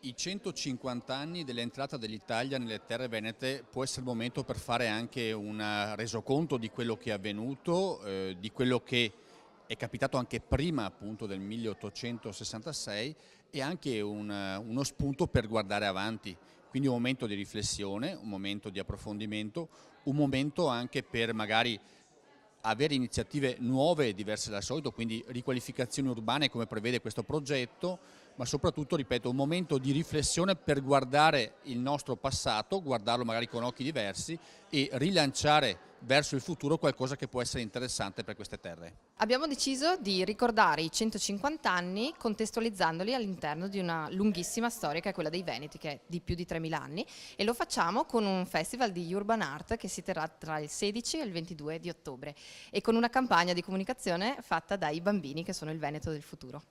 I 150 anni dell'entrata dell'Italia nelle terre venete può essere il momento per fare anche un resoconto di quello che è avvenuto, di quello che è capitato anche prima appunto del 1866 e anche uno spunto per guardare avanti. Quindi un momento di riflessione, un momento di approfondimento, un momento anche per magari avere iniziative nuove e diverse dal solito, quindi riqualificazioni urbane come prevede questo progetto, ma soprattutto, ripeto, un momento di riflessione per guardare il nostro passato, guardarlo magari con occhi diversi e rilanciare verso il futuro qualcosa che può essere interessante per queste terre. Abbiamo deciso di ricordare i 150 anni contestualizzandoli all'interno di una lunghissima storia che è quella dei Veneti, che è di più di 3000 anni, e lo facciamo con un festival di urban art che si terrà tra il 16 e il 22 di ottobre e con una campagna di comunicazione fatta dai bambini che sono il Veneto del futuro.